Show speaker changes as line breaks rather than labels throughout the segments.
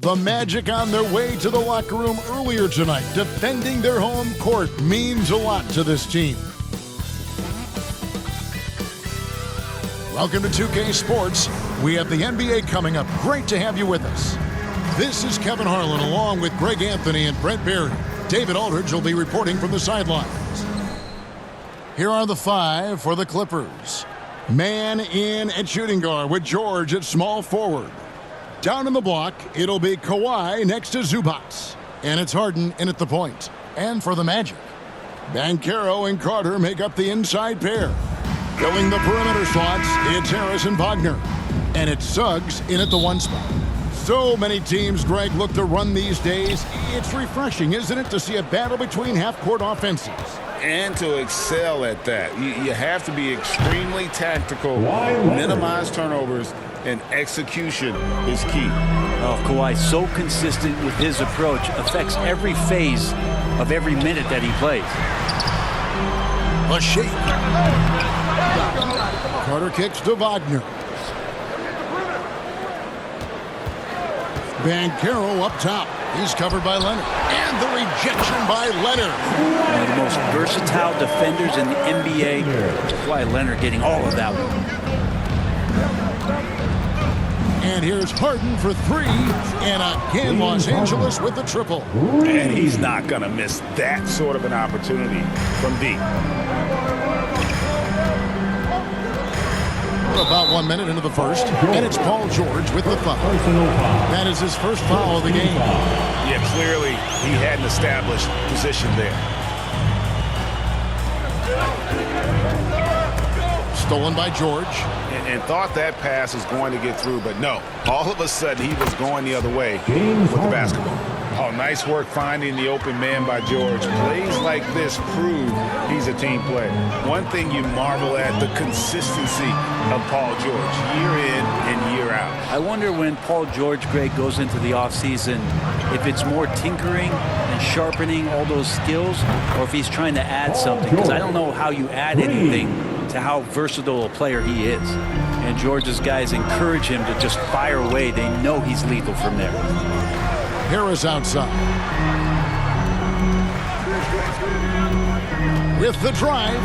The Magic on their way to the locker room earlier tonight. Defending their home court means a lot to this team. Welcome to 2K Sports. We have the NBA coming up. Great to have you with us. This is Kevin Harlan along with Greg Anthony and Brent Barry. David Aldridge will be reporting from the sidelines. Here are the five for the Clippers. Man in at shooting guard with George at small forward. Down in the block, it'll be Kawhi next to Zubac. And it's Harden in at the point. And for the Magic, Banchero and Carter make up the inside pair. Filling the perimeter slots, it's Harris and Wagner. And it's Suggs in at the one spot. So many teams, Greg, look to run these days. It's refreshing, isn't it, to see a battle between half-court offenses?
And to excel at that. You have to be extremely tactical, minimize turnovers, and execution is key.
Oh, Kawhi, so consistent with his approach, affects every phase of every minute that he plays.
A shake. Carter kicks to Wagner. Banchero up top. He's covered by Leonard. And the rejection by Leonard.
One of the most versatile defenders in the NBA. Kawhi Leonard getting all of that one.
And here's Harden for three. And again, Los Angeles with the triple.
And he's not going to miss that sort of an opportunity from deep.
We're about 1 minute into the first. And it's Paul George with the foul. That is his first foul of the game.
Yeah, clearly he hadn't established position there.
Stolen by George.
And thought that pass was going to get through, but no. All of a sudden, he was going the other way with the basketball. Oh, nice work finding the open man by George. Plays like this prove he's a team player. One thing you marvel at, the consistency of Paul George, year in and year out.
I wonder when Paul George, Greg, goes into the offseason, if it's more tinkering and sharpening all those skills, or if he's trying to add something. Because I don't know how you add anything to how versatile a player he is. And George's guys encourage him to just fire away. They know he's lethal from there.
Harris outside. With the drive,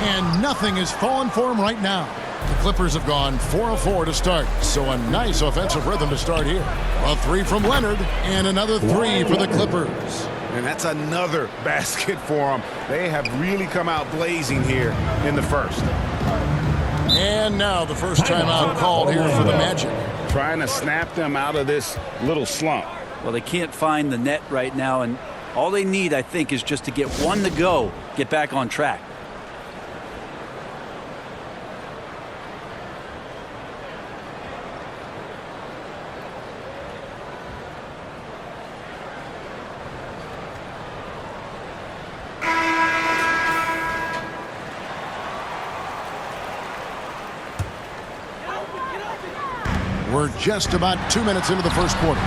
and nothing is falling for him right now. The Clippers have gone 4 of 4 to start, so a nice offensive rhythm to start here. A three from Leonard, and another three for the Clippers.
And that's another basket for them. They have really come out blazing here in the first.
And now the first timeout called here for the Magic.
Trying to snap them out of this little slump.
Well, they can't find the net right now, and all they need, I think, is just to get one to go, get back on track.
We're just about 2 minutes into the first quarter.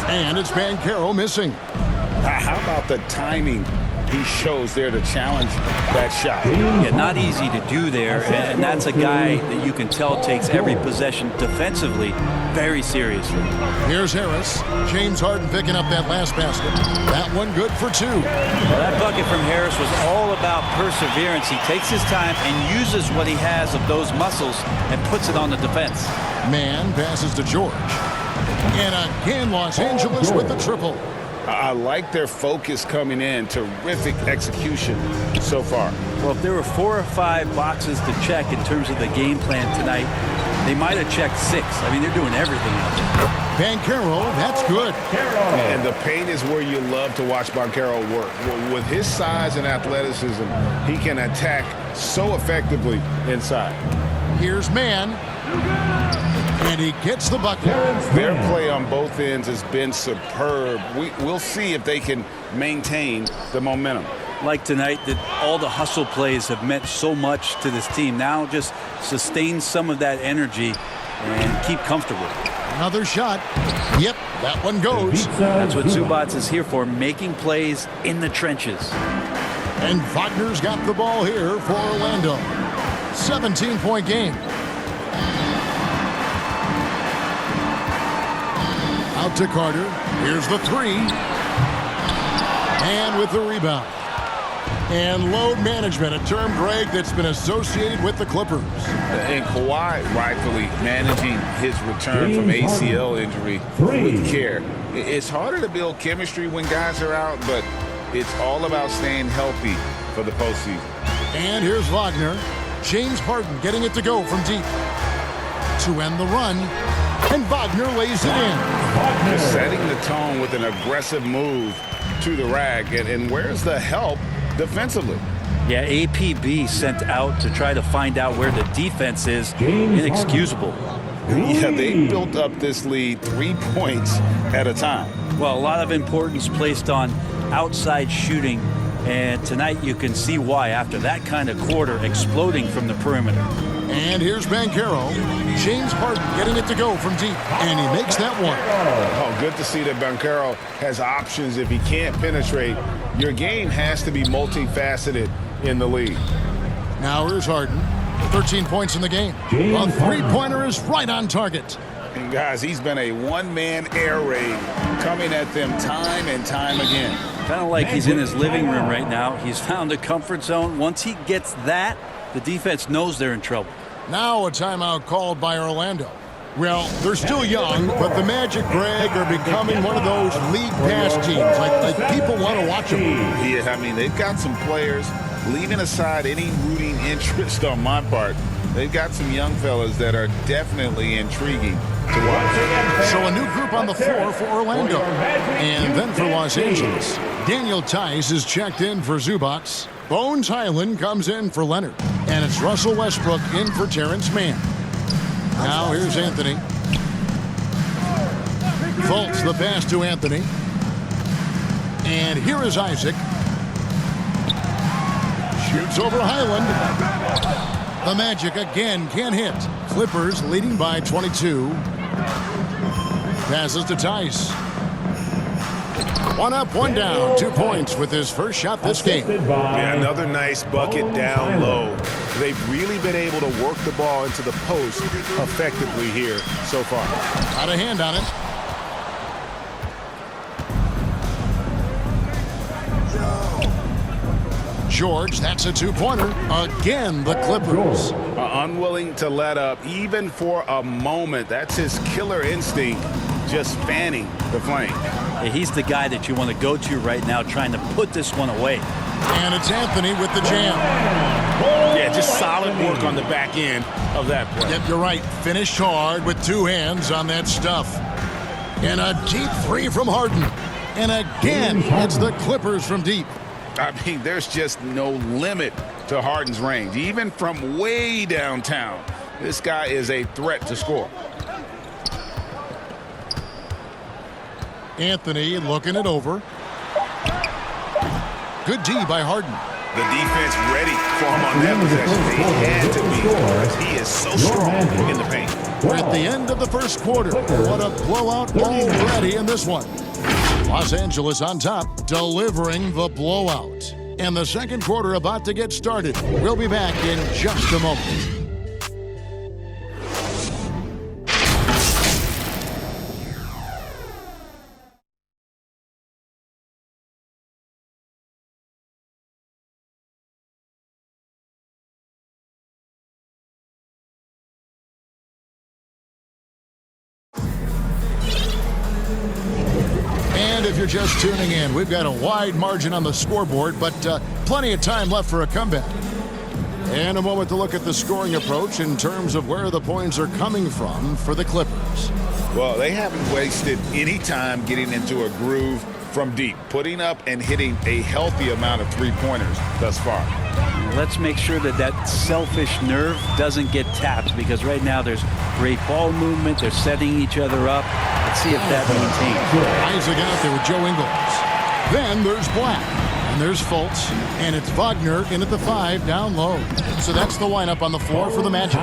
And it's Banchero missing.
How about the timing he shows there to challenge that shot?
Yeah, not easy to do there, and that's a guy that you can tell takes every possession defensively very seriously.
Here's Harris. James Harden picking up that last basket. That one good for two.
Well, that bucket from Harris was all about perseverance. He takes his time and uses what he has of those muscles and puts it on the defense.
Man passes to George. And again, Los Angeles with the triple.
I like their focus coming in. Terrific execution so far.
Well, if there were 4 or 5 boxes to check in terms of the game plan tonight, they might have checked 6. I mean, they're doing everything out there.
Banchero, that's good.
And the paint is where you love to watch Banchero work. With his size and athleticism, he can attack so effectively inside.
Here's Man. And he gets the bucket.
Their play on both ends has been superb. We'll see if they can maintain the momentum.
Like tonight, that all the hustle plays have meant so much to this team. Now just sustain some of that energy and keep comfortable.
Another shot. Yep, that one goes.
That's what Zubac is here for, making plays in the trenches.
And Wagner's got the ball here for Orlando. 17-point game. Out to Carter. Here's the three. And with the rebound. And load management, a term, Greg, that's been associated with the Clippers.
And Kawhi rightfully managing his return from ACL injury with care. It's harder to build chemistry when guys are out, but it's all about staying healthy for the postseason.
And here's Wagner. James Harden getting it to go from deep. To end the run. And Wagner lays it in.
Just setting the tone with an aggressive move to the rack. And where's the help defensively?
Yeah, APB sent out to try to find out where the defense is. Inexcusable.
Yeah, they built up this lead 3 points at a time.
Well, a lot of importance placed on outside shooting, and tonight you can see why after that kind of quarter exploding from the perimeter.
And here's Banchero. James Harden getting it to go from deep, and he makes that one.
Oh, good to see that Banchero has options if he can't penetrate. Your game has to be multifaceted in the league.
Now here's Harden. 13 points in the game. A three-pointer is right on target.
And guys, he's been a one-man air raid coming at them time and time again.
Kind of like he's in his living room right now. He's found a comfort zone. Once he gets that, the defense knows they're in trouble.
Now a timeout called by Orlando. Well, they're still young, but the Magic, Greg, are becoming one of those league pass teams. Like people want to watch them.
Yeah, I mean, they've got some players, leaving aside any rooting interest on my part, they've got some young fellas that are definitely intriguing to watch.
So a new group on the floor for Orlando. And then for Los Angeles, Daniel Tice is checked in for Zubac. Bones Highland comes in for Leonard. And it's Russell Westbrook in for Terrence Mann. Now here's Anthony. Fultz the pass to Anthony. And here is Isaac. Shoots over Highland. The Magic again can't hit. Clippers leading by 22. Passes to Tice. One up, one down. 2 points with his first shot this game.
Yeah, another nice bucket down low. They've really been able to work the ball into the post effectively here so far.
Got a hand on it. George, that's a two-pointer. Again, the Clippers.
Unwilling to let up even for a moment. That's his killer instinct, just fanning the flame.
Yeah, he's the guy that you want to go to right now trying to put this one away.
And it's Anthony with the jam.
Yeah, just solid work on the back end of that play.
Yep, you're right. Finished hard with two hands on that stuff. And a deep three from Harden. And again, it's the Clippers from deep.
I mean, there's just no limit to Harden's range. Even from way downtown, this guy is a threat to score.
Anthony looking it over. Good D by Harden.
The defense ready for him on that possession. They had to be because he is so strong in the paint.
We're at the end of the first quarter. What a blowout already in this one. Los Angeles on top, delivering the blowout. And the second quarter about to get started. We'll be back in just a moment. If you're just tuning in, we've got a wide margin on the scoreboard, but plenty of time left for a comeback. And a moment to look at the scoring approach in terms of where the points are coming from for the Clippers.
Well, they haven't wasted any time getting into a groove from deep, putting up and hitting a healthy amount of three-pointers thus far.
Let's make sure that that selfish nerve doesn't get tapped, because right now there's great ball movement. They're setting each other up. Let's see if that maintains.
Isaac out there with Joe Ingles. Then there's Black. And there's Fultz. And it's Wagner in at the 5 down low. So that's the lineup on the floor for the Magic.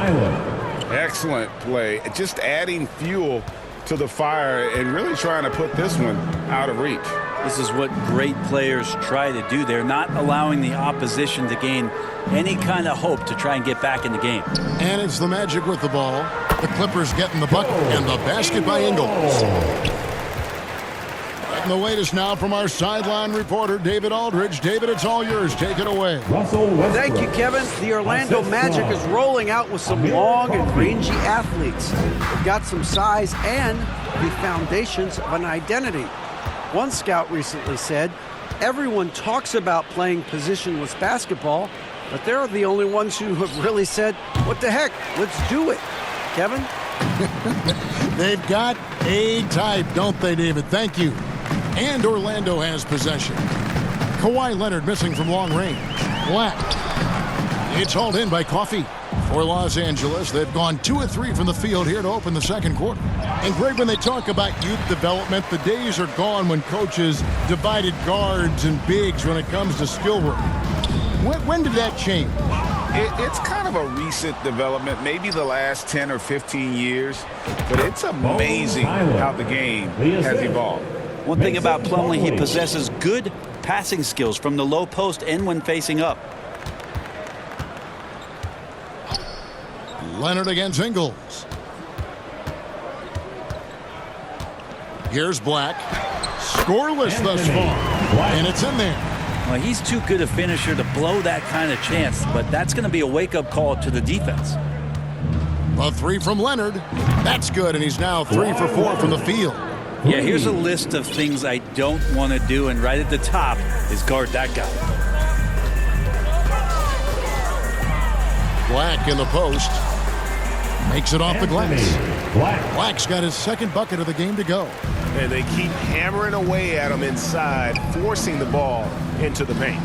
Excellent play. Just adding fuel to the fire and really trying to put this one out of reach.
This is what great players try to do. They're not allowing the opposition to gain any kind of hope to try and get back in the game.
And it's the Magic with the ball. The Clippers getting the bucket and the basket by Ingles. And the latest now from our sideline reporter, David Aldridge. David, it's all yours. Take it away.
Thank you, Kevin. The Orlando Magic is rolling out with some long and rangy athletes. They've got some size and the foundations of an identity. One scout recently said, everyone talks about playing positionless basketball, but they're the only ones who have really said, what the heck, let's do it. Kevin?
They've got a type, don't they, David? Thank you. And Orlando has possession. Kawhi Leonard missing from long range. Black. It's hauled in by Coffey. For Los Angeles, they've gone 2 of 3 from the field here to open the second quarter. And Greg, when they talk about youth development, the days are gone when coaches divided guards and bigs when it comes to skill work. When did that change?
It's kind of a recent development, maybe the last 10 or 15 years, but it's amazing how the game has evolved.
One thing about Plumlee, he possesses good passing skills from the low post and when facing up.
Leonard against Ingles. Here's Black. Scoreless thus far. And it's in there.
Well, he's too good a finisher to blow that kind of chance, but that's going to be a wake-up call to the defense.
A 3 from Leonard. That's good, and he's now 3 for 4 from the field.
Yeah, here's a list of things I don't want to do, and right at the top is guard that guy.
Black in the post. Makes it off the glass. Black's got his second bucket of the game to go.
And they keep hammering away at him inside, forcing the ball into the paint.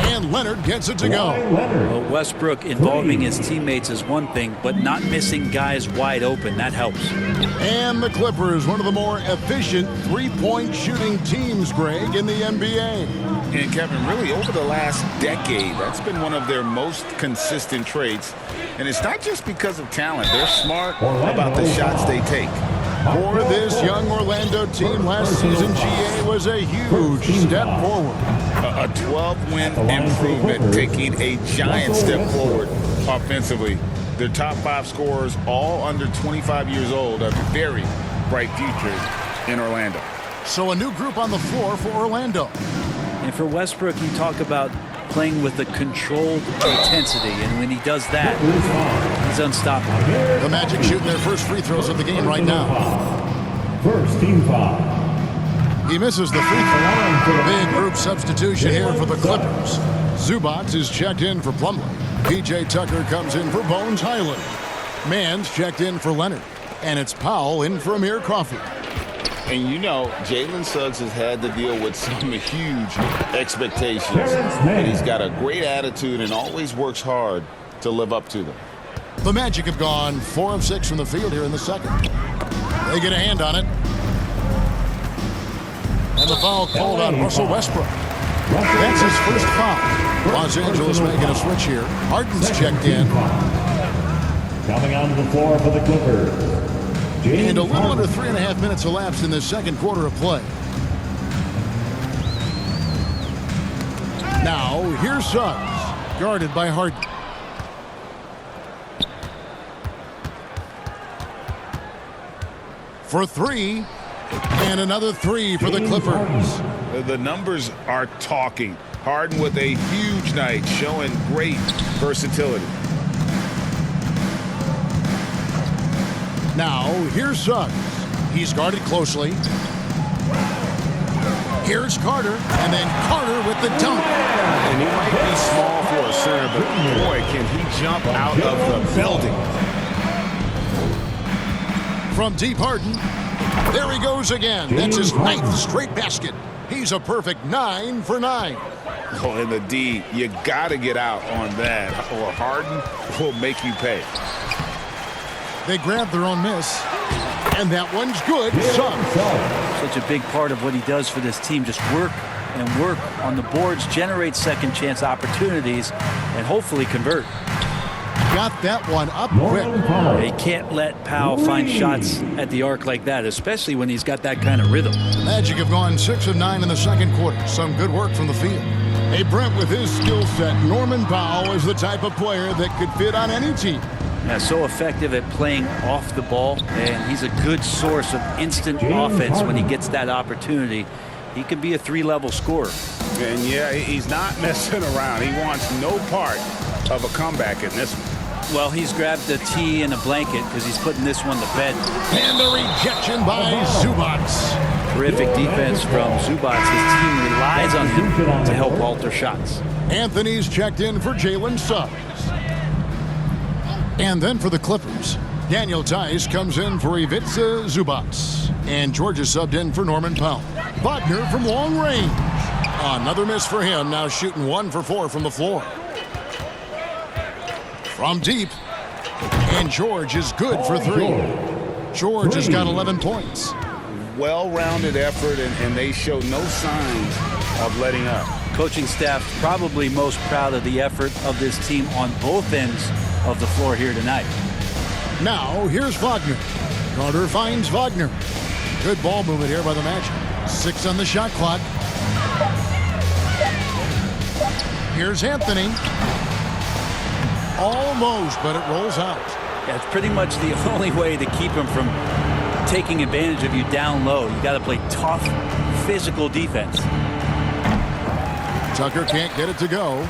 And Leonard gets it to go.
Well, Westbrook involving his teammates is one thing, but not missing guys wide open, that helps.
And the Clippers, one of the more efficient three-point shooting teams, Greg, in the NBA.
And Kevin, really over the last decade, that's been one of their most consistent traits. And it's not just because of talent. They're smart about the shots they take.
For this young Orlando team, last season, GA was a huge step forward.
A 12-win improvement, taking a giant step forward offensively. Their top 5 scorers, all under 25 years old, have very bright futures in Orlando.
So a new group on the floor for Orlando.
And for Westbrook, you talk about playing with a controlled intensity, and when he does that, he's unstoppable.
The Magic shooting their first free throws of the game right now.
First team foul.
He misses the free throw. Big group substitution here for the Clippers. Zubac is checked in for Plumlee. P.J. Tucker comes in for Bones Highland. Mann's checked in for Leonard. And it's Powell in for Amir Coffey.
And you know, Jalen Suggs has had to deal with some huge expectations. And he's got a great attitude and always works hard to live up to them.
The Magic have gone 4 of 6 from the field here in the second. They get a hand on it. And the foul called on Russell Westbrook. That's his first foul. Los Angeles making a switch here. Harden's checked in.
Coming onto the floor for the Clippers.
And a little under 3.5 minutes elapsed in the second quarter of play. Now, here's Suggs, guarded by Harden. For 3, and another 3 for the Clippers.
The numbers are talking. Harden with a huge night, showing great versatility.
Now, here's Suggs. He's guarded closely. Here's Carter, and then Carter with the dunk.
And he might be small for a center, but boy, can he jump out of the building.
From deep, Harden. There he goes again. That's his 9th straight basket. He's a perfect 9 for 9.
Oh, and the D, you got to get out on that, or Harden will make you pay.
They grab their own miss, and that one's good.
Such a big part of what he does for this team, just work and work on the boards, generate second chance opportunities, and hopefully convert.
Got that one up quick.
They can't let Powell find shots at the arc like that, especially when he's got that kind of rhythm.
Magic have gone 6 of 9 in the second quarter. Some good work from the field. Hey, Brent, with his skill set, Norman Powell is the type of player that could fit on any team.
Yeah, so effective at playing off the ball, and he's a good source of instant offense when he gets that opportunity. He could be a 3-level scorer.
And yeah, he's not messing around. He wants no part of a comeback in this one.
Well, he's grabbed a tee and a blanket because he's putting this one to bed.
And the rejection by Zubac.
Terrific defense from Zubac. His team relies on him to help alter shots.
Anthony's checked in for Jalen Suggs. And then for the Clippers, Daniel Tice comes in for Ivica Zubac. And George is subbed in for Norman Powell. Wagner from long range. Another miss for him, now shooting 1 for 4 from the floor. From deep, and George is good for 3. George has got 11 points.
Well-rounded effort, and they show no signs of letting up.
Coaching staff probably most proud of the effort of this team on both ends of the floor here tonight.
Now, here's Wagner. Carter finds Wagner. Good ball movement here by the Magic. 6 on the shot clock. Here's Anthony. Almost, but it rolls out.
Yeah, it's pretty much the only way to keep him from taking advantage of you down low. You got to play tough, physical defense.
Tucker can't get it to go.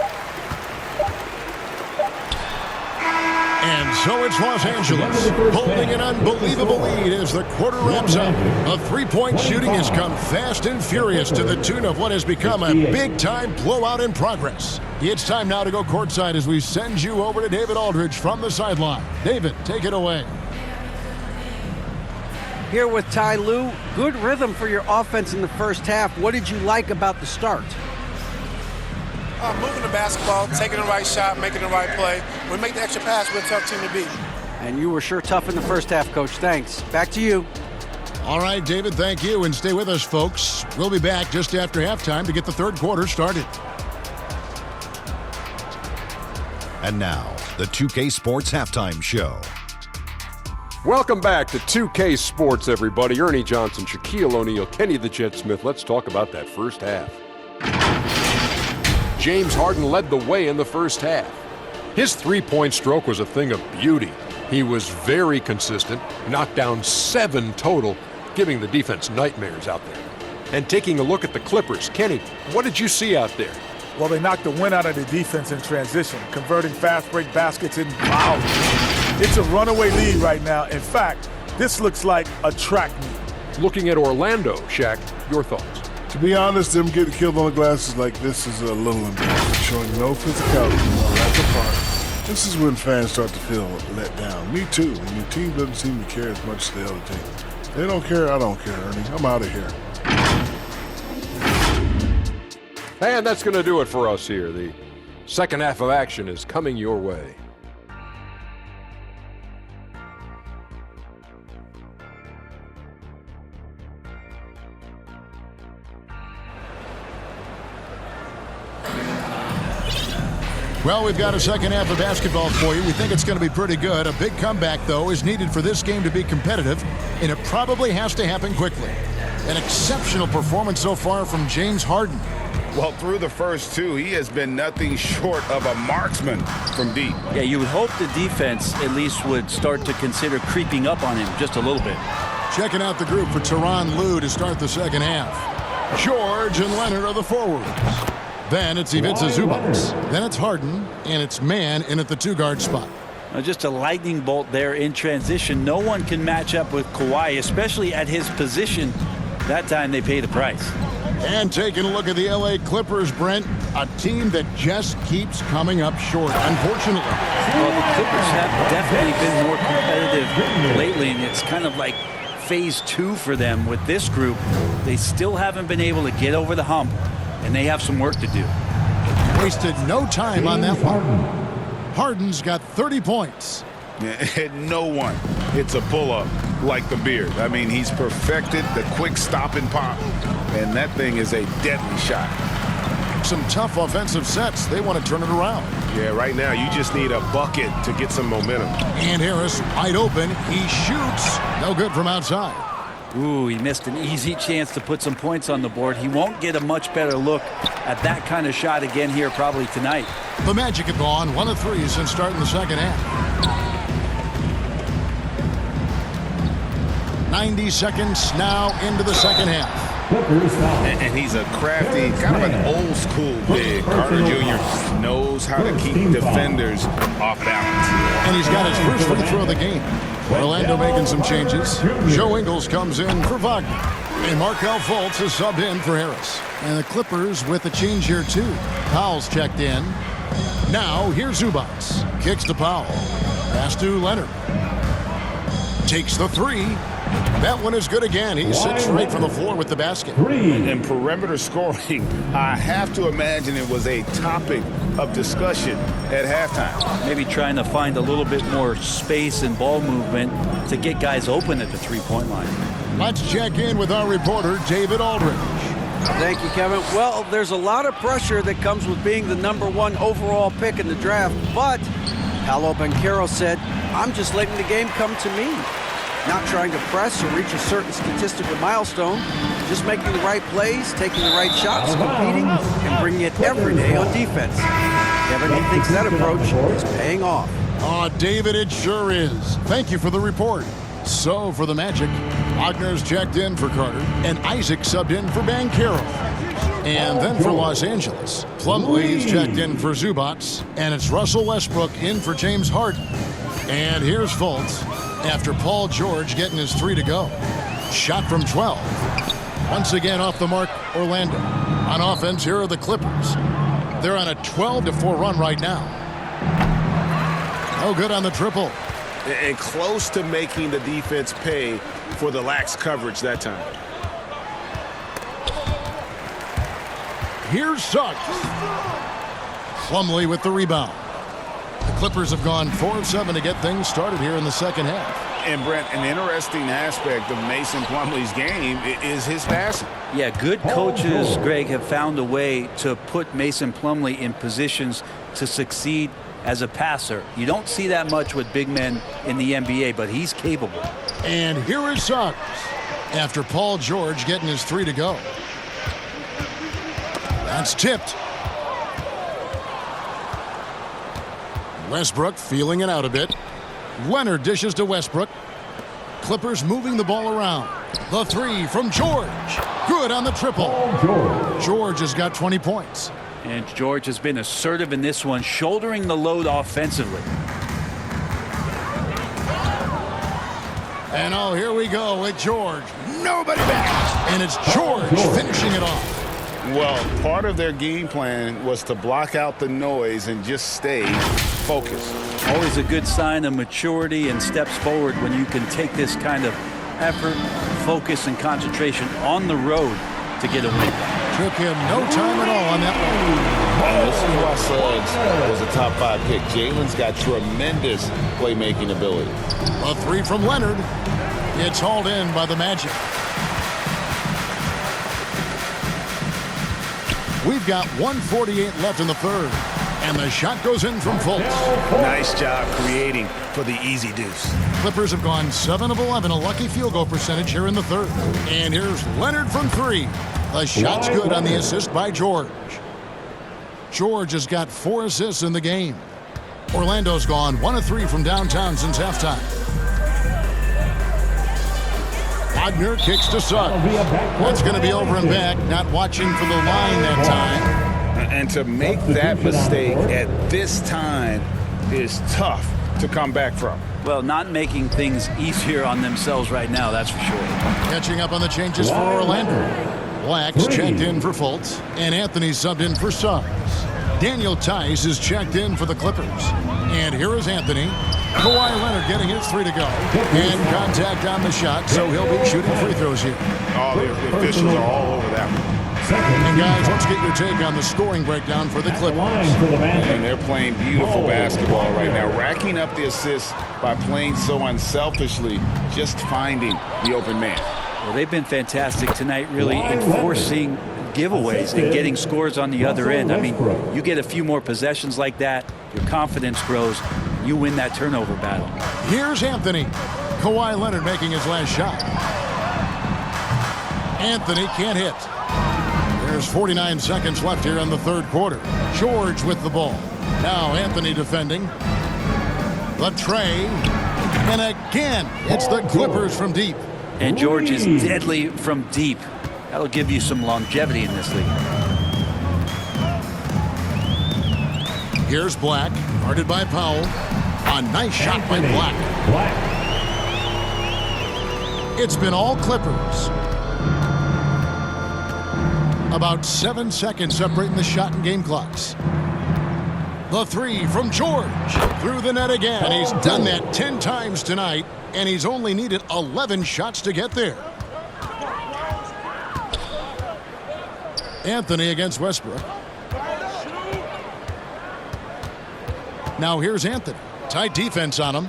And so it's Los Angeles holding an unbelievable lead as the quarter wraps up. A three-point shooting has come fast and furious to the tune of what has become a big-time blowout in progress. It's time now to go courtside as we send you over to David Aldridge from the sideline. David, take it away.
Here with Ty Lue, good rhythm for your offense in the first half. What did you like about the start?
Moving the basketball, taking the right shot, making the right play. When we make the extra pass, we're a tough team to beat.
And you were sure tough in the first half, Coach. Thanks. Back to you.
All right, David, thank you. And stay with us, folks. We'll be back just after halftime to get the third quarter started.
And now, the 2K Sports Halftime Show.
Welcome back to 2K Sports, everybody. Ernie Johnson, Shaquille O'Neal, Kenny the Jet Smith. Let's talk about that first half. James Harden led the way in the first half. His three-point stroke was a thing of beauty. He was very consistent, knocked down 7 total, giving the defense nightmares out there. And taking a look at the Clippers, Kenny, what did you see out there?
Well, they knocked the wind out of the defense in transition, converting fast break baskets in fouls. It's a runaway lead right now. In fact, this looks like a track meet.
Looking at Orlando, Shaq, your thoughts?
To be honest, them getting killed on the glasses like this is a little embarrassing, showing no physicality. That's a part. This is when fans start to feel let down. Me too. When your team doesn't seem to care as much as the other team. They don't care, I don't care, Ernie. I'm out of here.
And that's going to do it for us here. The second half of action is coming your way.
Well, we've got a second half of basketball for you. We think it's going to be pretty good. A big comeback, though, is needed for this game to be competitive, and it probably has to happen quickly. An exceptional performance so far from James Harden.
Well, through the first 2, he has been nothing short of a marksman from deep.
Yeah, you would hope the defense at least would start to consider creeping up on him just a little bit.
Checking out the group for Tyronn Lue to start the second half. George and Leonard are the forwards. Then it's Ivica Zubac. Then it's Harden, and it's Mann in at the 2-guard spot.
Just a lightning bolt there in transition. No one can match up with Kawhi, especially at his position. That time they pay the price.
And taking a look at the LA Clippers, Brent, a team that just keeps coming up short, unfortunately.
Well, the Clippers have definitely been more competitive lately, and it's kind of like phase 2 for them with this group. They still haven't been able to get over the hump, and they have some work to do.
Wasted no time on that one. Harden's got 30 points.
No one hits a pull-up like the Beard. I mean, he's perfected the quick stop and pop, and that thing is a deadly shot.
Some tough offensive sets. They want to turn it around.
Yeah, right now you just need a bucket to get some momentum.
And Harris wide open. He shoots. No good from outside.
Ooh, he missed an easy chance to put some points on the board. He won't get a much better look at that kind of shot again here probably tonight.
The Magic have gone 1 of 3 since starting the second half. 90 seconds now into the second half.
And he's a crafty, kind of an old school big. Carter Jr. knows how to keep defenders off balance.
And he's got his first free throw of the game. Orlando making some changes. Joe Ingles comes in for Wagner. And Markelle Fultz is subbed in for Harris. And the Clippers with a change here too. Powell's checked in. Now here's Zubac. Kicks to Powell. Pass to Leonard. Takes the three. That one is good again. He sits straight from the floor with the basket.
And perimeter scoring, I have to imagine it was a topic of discussion at halftime.
Maybe trying to find a little bit more space and ball movement to get guys open at the three-point line.
Let's check in with our reporter, David Aldridge.
Thank you, Kevin. Well, there's a lot of pressure that comes with being the #1 overall pick in the draft, but Paolo Banchero said, I'm just letting the game come to me. Not trying to press or reach a certain statistical milestone, just making the right plays, taking the right shots, competing, and bringing it every day on defense. Kevin, he thinks that approach is paying off.
Oh, David, it sure is. Thank you for the report. So, for the Magic, Wagner's checked in for Carter, and Isaac subbed in for Banchero. And then for Los Angeles, Plumlee's checked in for Zubac, and it's Russell Westbrook in for James Harden. And here's Fultz after Paul George getting his three to go. Shot from 12. Once again off the mark, Orlando. On offense, here are the Clippers. They're on a 12-4 run right now. No good on the triple.
And close to making the defense pay for the lax coverage that time.
Here's Suggs. Plumlee with the rebound. The Clippers have gone 4 of 7 to get things started here in the second half.
And Brent, an interesting aspect of Mason Plumlee's game is his passing.
Yeah, good coaches, Greg, have found a way to put Mason Plumlee in positions to succeed as a passer. You don't see that much with big men in the NBA, but he's capable.
And here is Suggs after Paul George getting his three to go. That's tipped. Westbrook feeling it out a bit. Leonard dishes to Westbrook. Clippers moving the ball around. The three from George. Good on the triple. George has got 20 points.
And George has been assertive in this one, shouldering the load offensively.
And oh, here we go with George. Nobody back. And it's George finishing it off.
Well, part of their game plan was to block out the noise and just stay focused.
Always a good sign of maturity and steps forward when you can take this kind of effort, focus, and concentration on the road to get a win.
Took him no time at all on that one.
This is why Suggs was a top 5 pick. Jalen's got tremendous playmaking ability.
A three from Leonard. It's hauled in by the Magic. We've got 1:48 left in the third. And the shot goes in from Fultz.
Nice job creating for the easy deuce.
Clippers have gone 7 of 11, a lucky field goal percentage here in the third. And here's Leonard from 3. The shot's good on the assist by George. George has got 4 assists in the game. Orlando's gone 1 of 3 from downtown since halftime. Wagner kicks to Suggs. That's going to be over and back, not watching for the line that time.
And to make that mistake at this time is tough to come back from.
Well, not making things easier on themselves right now, that's for sure.
Catching up on the changes for Orlando. Black's checked in for Fultz, and Anthony subbed in for Suggs. Daniel Tice is checked in for the Clippers. And here is Anthony. Kawhi Leonard getting his three to go. And contact on the shot, so he'll be shooting free throws here.
Oh, the officials are all over that one.
And guys, let's get your take on the scoring breakdown for the Clippers.
And they're playing beautiful basketball right now, racking up the assists by playing so unselfishly, just finding the open man.
Well, they've been fantastic tonight, really enforcing giveaways and getting scores on the other end. I mean, you get a few more possessions like that, your confidence grows, you win that turnover battle.
Here's Anthony. Kawhi Leonard making his last shot. Anthony can't hit. There's 49 seconds left here in the third quarter. George with the ball. Now Anthony defending. The tray. And again, it's the Clippers from deep.
And George is deadly from deep. That'll give you some longevity in this league.
Here's Black, guarded by Powell. A nice shot by Black. It's been all Clippers. About 7 seconds separating the shot and game clocks. The three from George. Through the net again. He's done that 10 times tonight, and he's only needed 11 shots to get there. Anthony against Westbrook. Now here's Anthony. Tight defense on him.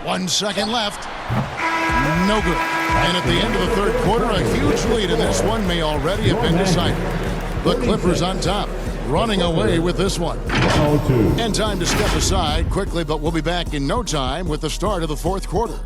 One second left. No good. And at the end of the third quarter, a huge lead in this one may already have been decided. The Clippers on top, running away with this one. And time to step aside quickly, but we'll be back in no time with the start of the fourth quarter.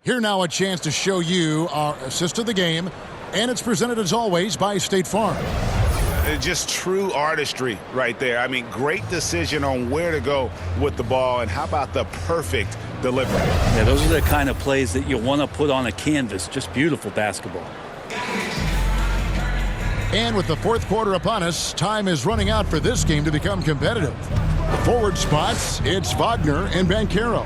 Here now a chance to show you our assist of the game, and it's presented as always by State Farm.
Just true artistry right there. I mean, great decision on where to go with the ball, and how about the perfect delivery?
Yeah, those are the kind of plays that you want to put on a canvas. Just beautiful basketball.
And with the fourth quarter upon us, time is running out for this game to become competitive. Forward spots, it's Wagner and Banchero.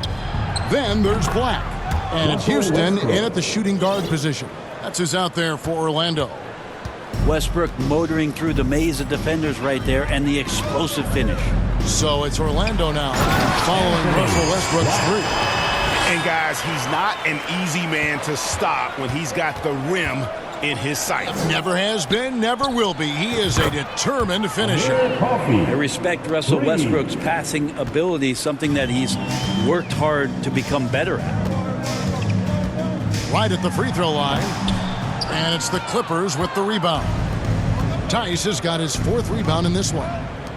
Then there's Black. And it's Houston in at the shooting guard position. That's who's out there for Orlando.
Westbrook motoring through the maze of defenders right there, and the explosive finish.
So it's Orlando now, following Russell Westbrook's three.
And guys, he's not an easy man to stop when he's got the rim in his sights.
Never has been, never will be. He is a determined finisher.
I respect Russell Westbrook's passing ability, something that he's worked hard to become better at.
Right at the free throw line, and it's the Clippers with the rebound. Tice has got his fourth rebound in this one.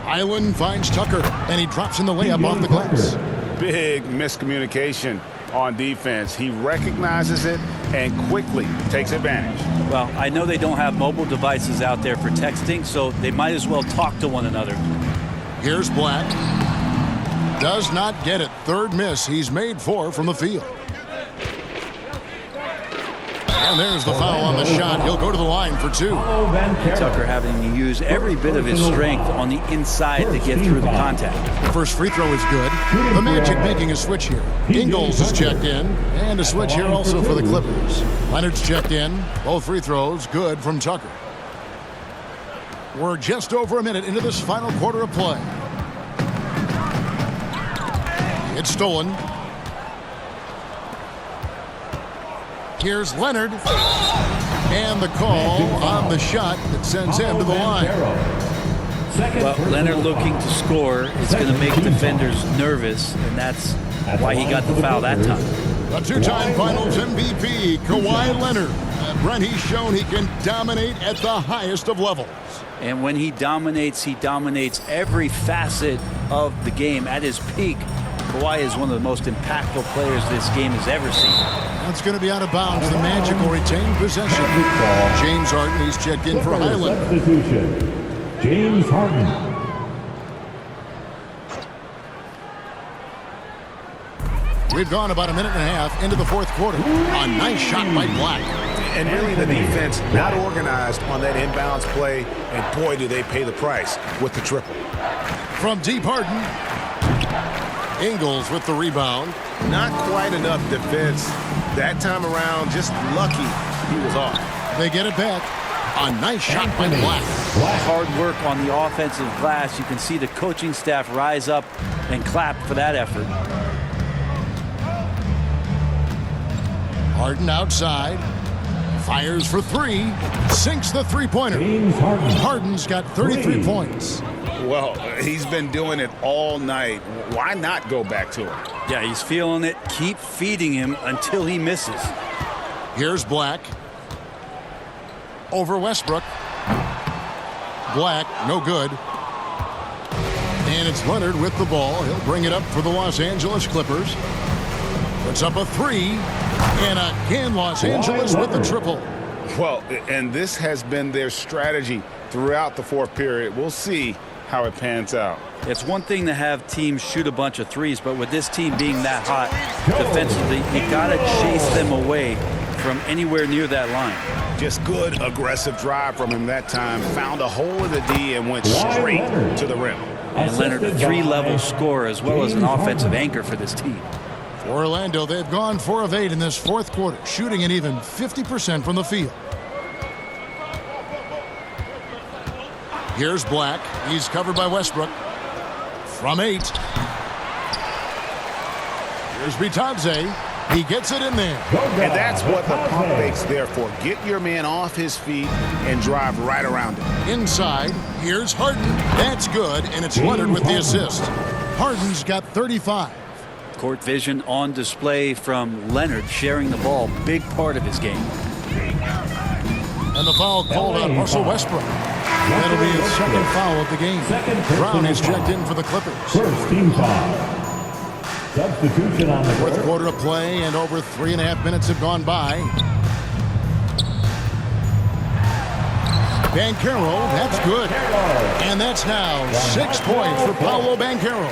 Island finds Tucker, and he drops in the layup off the glass.
Big miscommunication on defense. He recognizes it and quickly takes advantage.
Well, I know they don't have mobile devices out there for texting, so they might as well talk to one another.
Here's Black. Does not get it. Third miss. He's made 4 from the field. And there's the foul on the shot. He'll go to the line for 2.
Tucker having to use every bit of his strength on the inside to get through the contact.
The first free throw is good. The Magic making a switch here. Ingles is checked in. And a switch here also for the Clippers. Leonard's checked in. Both free throws good from Tucker. We're just over a minute into this final quarter of play. It's stolen. Here's Leonard. And the call on the shot that sends him to the line.
Well, Leonard looking to score is going to make defenders nervous, and that's why he got the foul that time.
A 2-time Finals MVP, Kawhi Leonard. Brent, he's shown he can dominate at the highest of levels.
And when he dominates every facet of the game. At his peak, Kawhi is one of the most impactful players this game has ever seen.
That's going to be out of bounds. The Magic will retain possession. James Harden, he's checked in for Highland.
Substitution, James Harden.
We've gone about a minute and a half into the fourth quarter. A nice shot by Black.
And really the defense not organized on that inbounds play, and boy, do they pay the price with the triple.
From deep, Harden. Ingles with the rebound.
Not quite enough defense that time around. Just lucky he was off.
They get it back. A nice shot by Black.
Hard work on the offensive glass. You can see the coaching staff rise up and clap for that effort.
Harden outside. Fires for 3. Sinks the three-pointer.
James Harden.
Harden's got 33 points.
Well, he's been doing it all night. Why not go back to him?
Yeah, he's feeling it. Keep feeding him until he misses.
Here's Black. Over Westbrook. Black, no good. And it's Leonard with the ball. He'll bring it up for the Los Angeles Clippers. Puts up a three. And again, Los Angeles with the triple.
Well, and this has been their strategy throughout the fourth period. We'll see how it pans out.
It's one thing to have teams shoot a bunch of threes, but with this team being that hot defensively, you got to chase them away from anywhere near that line.
Just good aggressive drive from him that time. Found a hole in the D and went straight to the rim.
And Leonard, a three-level scorer as well as an offensive anchor for this team.
For Orlando, they've gone 4 of 8 in this fourth quarter, shooting an even 50% from the field. Here's Black. He's covered by Westbrook. From 8. Here's Bitadze. He gets it in there.
And that's what the pump fake's there for. Get your man off his feet and drive right around him.
Inside, here's Harden. That's good, and it's Leonard with the assist. Harden's got 35.
Court vision on display from Leonard, sharing the ball, big part of his game.
And the foul called on Russell Westbrook. That'll be his second foul of the game. Brown is checked in for the Clippers.
First team foul. Substitution on the
fourth quarter of play, and over 3.5 minutes have gone by. Banchero, that's good. And that's now 6 points for Paolo Banchero.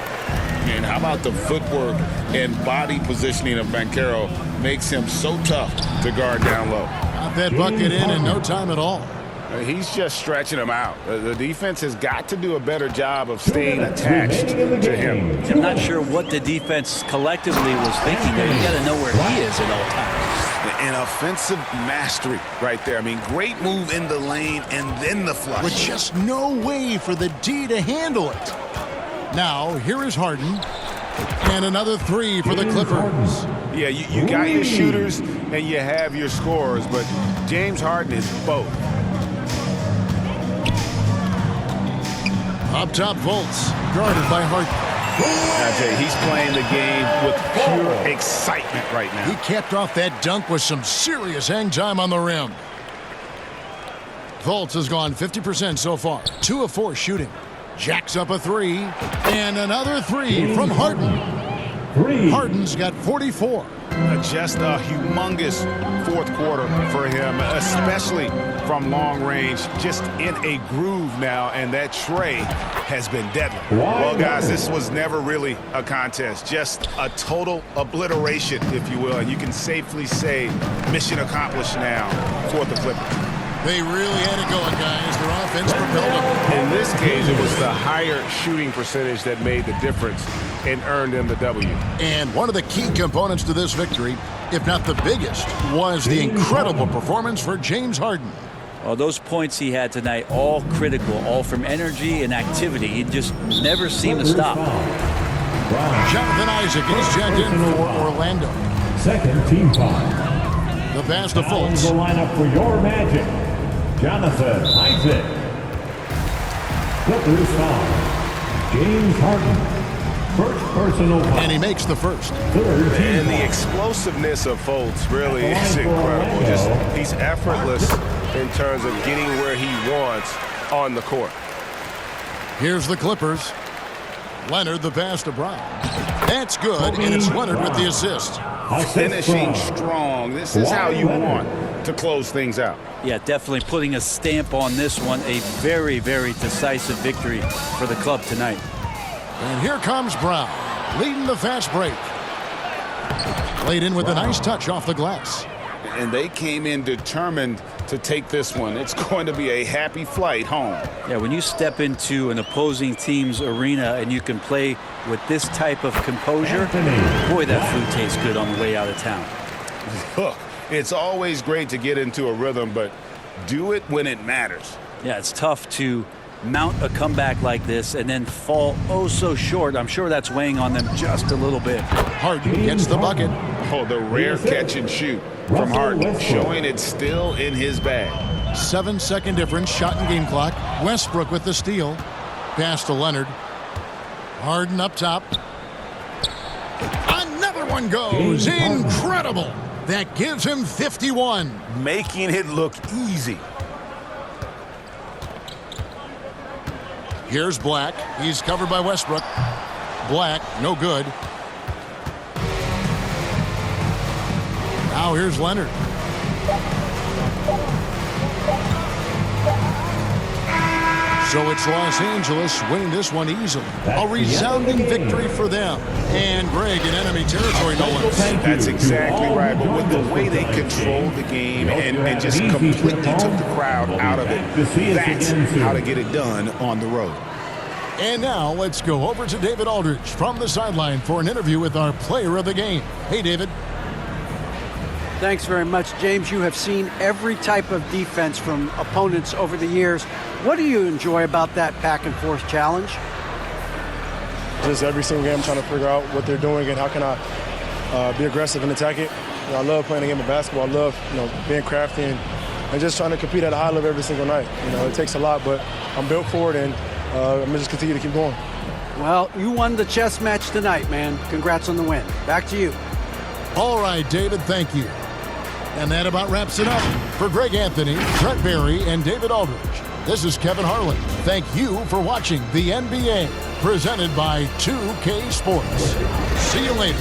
And how about the footwork and body positioning of Banchero makes him so tough to guard down low.
Got that bucket in no time at all.
He's just stretching him out. The defense has got to do a better job of staying attached to him.
I'm not sure what the defense collectively was thinking there. You got to know where he is at all times.
An offensive mastery right there. I mean, great move in the lane and then the flush.
With just no way for the D to handle it. Now, here is Harden. And another three for the Clippers.
Yeah, you got your shooters and you have your scorers, but James Harden is both.
Up top, Volts, guarded by Harden.
I tell you, he's playing the game with pure excitement right now.
He capped off that dunk with some serious hang time on the rim. Volts has gone 50% so far. 2 of 4 shooting. Jacks up a three. And another three from Harden. Harden's got 44.
Just a humongous fourth quarter for him, especially from long range. Just in a groove now, and that tray has been deadly. Well, guys, this was never really a contest. Just a total obliteration, if you will. And you can safely say mission accomplished now for the Clippers.
They really had it going, guys. Their offense propelled them.
In this case, it was the higher shooting percentage that made the difference and earned them the W.
And one of the key components to this victory, if not the biggest, was the incredible performance for James Harden.
Well, those points he had tonight, all critical, all from energy and activity. He just never seemed to stop.
Jonathan Isaac is checked in for Orlando.
Second team foul.
The pass to
Now in
Fultz.
the lineup for your Magic, Jonathan Isaac. Clippers foul. James Harden. First personal foul.
And he makes the first.
Third team
And the
foul.
explosiveness of Fultz really is incredible. Just he's effortless in terms of getting where he wants on the court.
Here's the Clippers. Leonard, the pass to Brown. That's good, and it's Leonard with the assist.
Finishing strong. This is how you want to close things out.
Yeah, definitely putting a stamp on this one. A very, very decisive victory for the club tonight.
And here comes Brown, leading the fast break. Laid in with a nice touch off the glass.
And they came in determined to take this one. It's going to be a happy flight home.
Yeah, when you step into an opposing team's arena and you can play with this type of composure, boy, that food tastes good on the way out of town.
Look, it's always great to get into a rhythm, but do it when it matters.
Yeah, it's tough to mount a comeback like this and then fall oh so short. I'm sure that's weighing on them just a little bit.
Harden gets the bucket.
Oh, the rare catch and shoot from Harden, showing it's still in his bag.
7-second difference, shot and game clock. Westbrook with the steal. Pass to Leonard. Harden up top. Another one goes. Incredible. That gives him 51.
Making it look easy.
Here's Black. He's covered by Westbrook. Black, no good. Now here's Leonard. So it's Los Angeles winning this one easily. A resounding victory for them. And Greg in enemy territory, no less.
That's exactly right. But with the way they controlled the game and just completely took the crowd out of it, that's how to get it done on the road.
And now let's go over to David Aldridge from the sideline for an interview with our player of the game. Hey, David.
Thanks very much, James. You have seen every type of defense from opponents over the years. What do you enjoy about that back-and-forth challenge?
Just every single game, I'm trying to figure out what they're doing and how can I be aggressive and attack it. You know, I love playing the game of basketball. I love, being crafty and just trying to compete at a high level every single night. It takes a lot, but I'm built for it, and I'm going to just continue to keep going.
Well, you won the chess match tonight, man. Congrats on the win. Back to you.
All right, David, thank you. And that about wraps it up. For Greg Anthony, Brent Barry, and David Aldridge, this is Kevin Harlan. Thank you for watching the NBA, presented by 2K Sports. See you later.